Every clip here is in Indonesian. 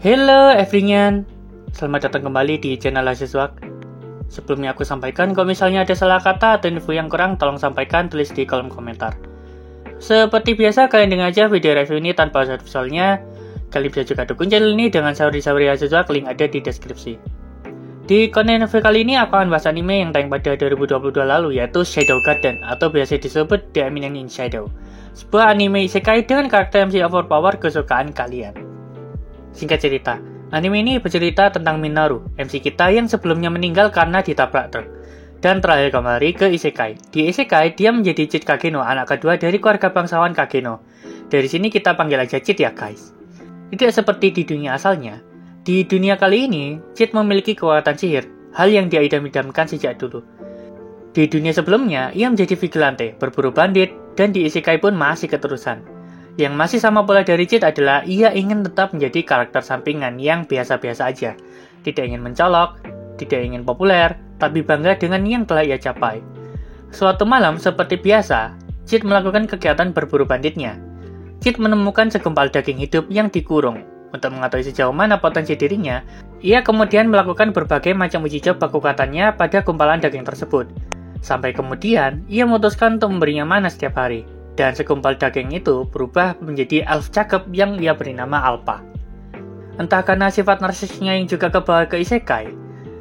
Hello everyone, selamat datang kembali di channel Asiswak. Sebelumnya aku sampaikan kalau misalnya ada salah kata atau info yang kurang, tolong sampaikan, tulis di kolom komentar. Seperti biasa, kalian dengar aja video review ini tanpa usah visualnya. Kalian bisa juga dukung channel ini dengan sauri-sauri Asiswak, link ada di deskripsi. Di konten review kali ini aku akan bahas anime yang tayang pada 2022 lalu, yaitu Shadow Garden atau biasa disebut The Eminence in Shadow. Sebuah anime isekai dengan karakter MC overpower kesukaan kalian. Singkat cerita, anime ini bercerita tentang Minoru, MC kita yang sebelumnya meninggal karena ditabrak truk, dan terakhir kembali ke isekai. Di isekai, dia menjadi Chit Kageno, anak kedua dari keluarga bangsawan Kageno. Dari sini kita panggil aja Chit ya guys. Tidak seperti di dunia asalnya. Di dunia kali ini, Chit memiliki kekuatan sihir, hal yang dia idam-idamkan sejak dulu. Di dunia sebelumnya, ia menjadi vigilante, berburu bandit, dan di isekai pun masih keterusan. Yang masih sama pola dari Chit adalah ia ingin tetap menjadi karakter sampingan yang biasa-biasa aja. Tidak ingin mencolok, tidak ingin populer, tapi bangga dengan yang telah ia capai. Suatu malam, seperti biasa, Chit melakukan kegiatan berburu banditnya. Chit menemukan segumpal daging hidup yang dikurung. Untuk mengetahui sejauh mana potensi dirinya, ia kemudian melakukan berbagai macam uji coba kekuatannya pada gumpalan daging tersebut. Sampai kemudian, ia memutuskan untuk memberinya mana setiap hari. Dan segumpal daging itu berubah menjadi elf cakep yang ia beri nama Alpha. Entah karena sifat narsisnya yang juga kebawa ke isekai,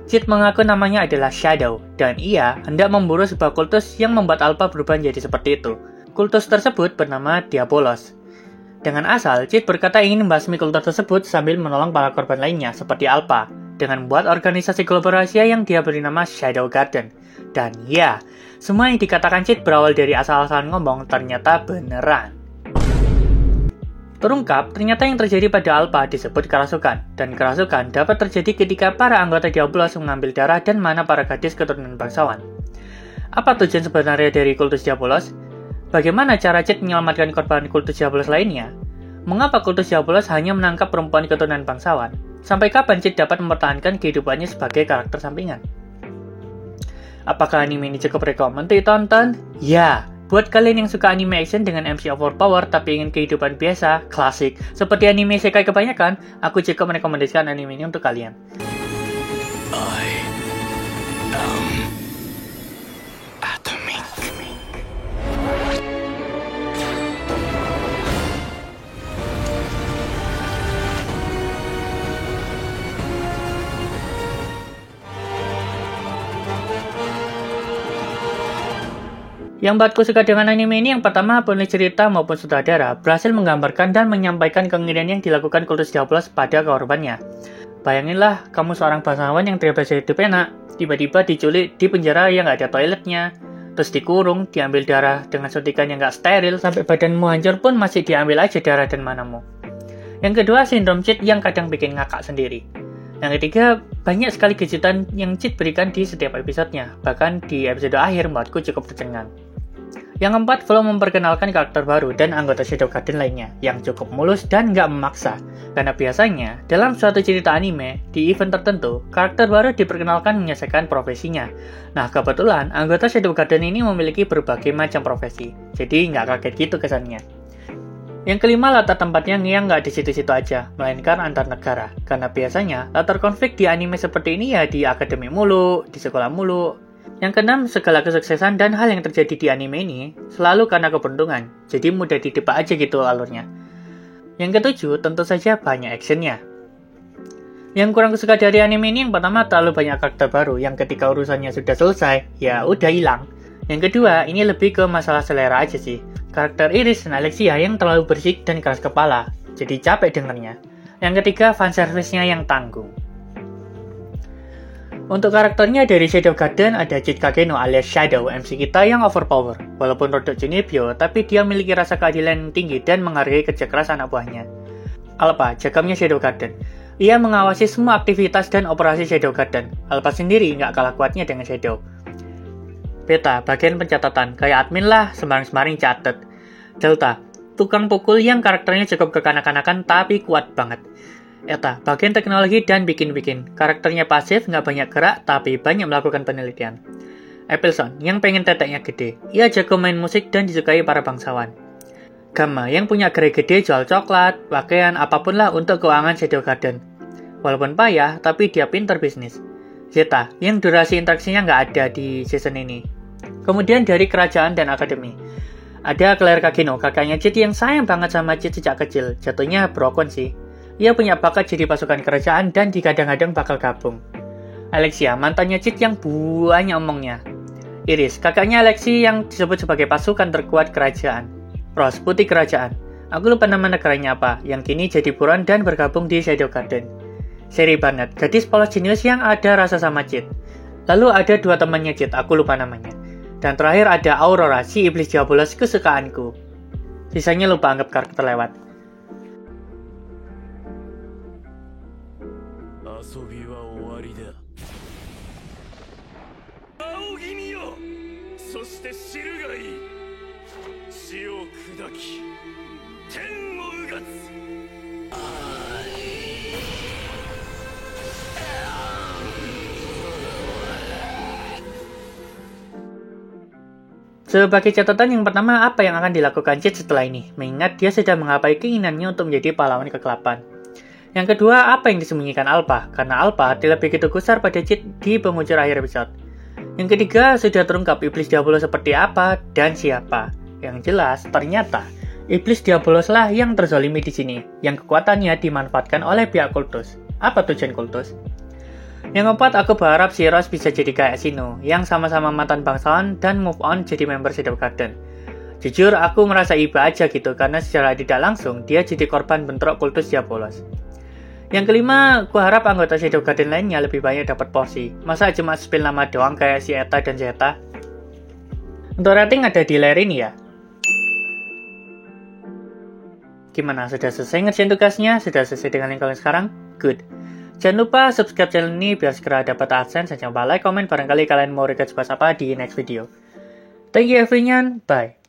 Chit mengaku namanya adalah Shadow, dan ia hendak memburu sebuah kultus yang membuat Alpha berubah menjadi seperti itu. Kultus tersebut bernama Diabolos. Dengan asal, Chit berkata ingin membasmi kultus tersebut sambil menolong para korban lainnya seperti Alpha, dengan membuat organisasi global rahasia yang dia beri nama Shadow Garden. Dan ya, semua yang dikatakan Chit berawal dari asal-asalan ngomong ternyata beneran. Terungkap, ternyata yang terjadi pada Alpha disebut kerasukan, dan kerasukan dapat terjadi ketika para anggota Diabolos mengambil darah dan mana para gadis keturunan bangsawan. Apa tujuan sebenarnya dari kultus Diabolos? Bagaimana cara Chit menyelamatkan korban kultus Diabolos lainnya? Mengapa kultus Diabolos hanya menangkap perempuan keturunan bangsawan? Sampai kapan Chit dapat mempertahankan kehidupannya sebagai karakter sampingan? Apakah anime ini cukup rekomen untuk ditonton? Ya, buat kalian yang suka anime action dengan MC overpower tapi ingin kehidupan biasa, klasik, seperti anime isekai kebanyakan, aku cukup merekomendasikan anime ini untuk kalian. I am Atomic. Yang buatku suka dengan anime ini yang pertama, penulis cerita maupun sutradara berhasil menggambarkan dan menyampaikan kengerian yang dilakukan kultus Diabolos pada korbannya. Bayanginlah kamu seorang bangsawan yang tidak bisa hidup enak, tiba-tiba diculik di penjara yang gak ada toiletnya, terus dikurung, diambil darah dengan suntikan yang gak steril, sampai badanmu hancur pun masih diambil aja darah dan manamu. Yang kedua, sindrom Chit yang kadang bikin ngakak sendiri. Yang ketiga, banyak sekali kejutan yang Chit berikan di setiap episodenya, bahkan di episode akhir membuatku cukup tercengang. Yang keempat, Flow memperkenalkan karakter baru dan anggota Shadow Garden lainnya, yang cukup mulus dan nggak memaksa. Karena biasanya, dalam suatu cerita anime, di event tertentu, karakter baru diperkenalkan menyelesaikan profesinya. Nah, kebetulan, anggota Shadow Garden ini memiliki berbagai macam profesi, jadi nggak kaget gitu kesannya. Yang kelima, latar tempatnya yang nggak di situ-situ aja, melainkan antar negara. Karena biasanya, latar konflik di anime seperti ini ya di akademi mulu, di sekolah mulu. Yang keenam, segala kesuksesan dan hal yang terjadi di anime ini selalu karena keberuntungan, jadi mudah ditebak aja gitu alurnya. Yang ketujuh, tentu saja banyak actionnya. Yang kurang suka dari anime ini yang pertama, terlalu banyak karakter baru yang ketika urusannya sudah selesai, ya udah hilang. Yang kedua, ini lebih ke masalah selera aja sih. Karakter Iris dan Alexia yang terlalu bersih dan keras kepala, jadi capek dengernya. Yang ketiga, fanservice-nya yang tanggung. Untuk karakternya dari Shadow Garden ada Chit Kageno alias Shadow, MC kita yang overpower. Walaupun rodok Junibyo, tapi dia memiliki rasa keadilan yang tinggi dan menghargai kerja keras anak buahnya. Alpha, jagamnya Shadow Garden. Ia mengawasi semua aktivitas dan operasi Shadow Garden. Alpha sendiri nggak kalah kuatnya dengan Shadow. Beta, bagian pencatatan, kayak admin lah, semaring-semaring catet. Delta, tukang pukul yang karakternya cukup kekanak-kanakan tapi kuat banget. Eta, bagian teknologi dan bikin-bikin. Karakternya pasif, nggak banyak gerak, tapi banyak melakukan penelitian. Epilson, yang pengen teteknya gede. Ia jago main musik dan disukai para bangsawan. Gamma yang punya gerai gede jual coklat, pakaian, apapun lah untuk keuangan Shadow Garden. Walaupun payah, tapi dia pinter bisnis. Zeta, yang durasi interaksinya nggak ada di season ini. Kemudian dari kerajaan dan akademi. Ada Claire Kageno, kakaknya Chit yang sayang banget sama Chit sejak kecil. Jatuhnya brokon sih. Ia punya bakat jadi pasukan kerajaan dan digadang-gadang bakal gabung. Alexia, mantannya Chit yang banyak omongnya. Iris, kakaknya Alexi yang disebut sebagai pasukan terkuat kerajaan. Rose, putih kerajaan. Aku lupa nama negaranya apa, yang kini jadi buron dan bergabung di Shadow Garden. Sherry Barnett, gadis polos jenius yang ada rasa sama Chit. Lalu ada dua temannya Chit, aku lupa namanya. Dan terakhir ada Aurora, si iblis diabolos kesukaanku. Sisanya lupa anggap karakter lewat. 遊びは終わりだ。仰ぎ見よ。そして知るがいい。地を砕き、天をうがつ。Sebagai catatan yang pertama, apa yang akan dilakukan Chit setelah ini? Mengingat dia sudah menggapai keinginannya untuk menjadi pahlawan kegelapan. Yang kedua, apa yang disembunyikan Alpha? Karena Alpha tidak begitu gusar pada Chit di penghujung akhir episode. Yang ketiga, sudah terungkap iblis Diabolos seperti apa dan siapa. Yang jelas, ternyata iblis Diabolos lah yang terzolimi di sini, yang kekuatannya dimanfaatkan oleh pihak kultus. Apa tujuan kultus? Yang keempat, aku berharap si Rose bisa jadi kayak Sino, yang sama-sama mantan bangsawan dan move on jadi member Shadow Garden. Jujur, aku merasa iba aja gitu, karena secara tidak langsung, dia jadi korban bentrok kultus Diabolos. Yang kelima, aku harap anggota Shadow Garden lainnya lebih banyak dapat porsi. Masa cuma spill nama doang kayak si Eta dan Zeta? Untuk rating ada di layar ini ya. Gimana? Sudah selesai ngerjain tugasnya? Sudah selesai dengan yang kalian sekarang? Good. Jangan lupa subscribe channel ini biar segera dapat AdSense dan jangan lupa like, komen barangkali kalian mau request bahas apa di next video. Thank you everyone, bye.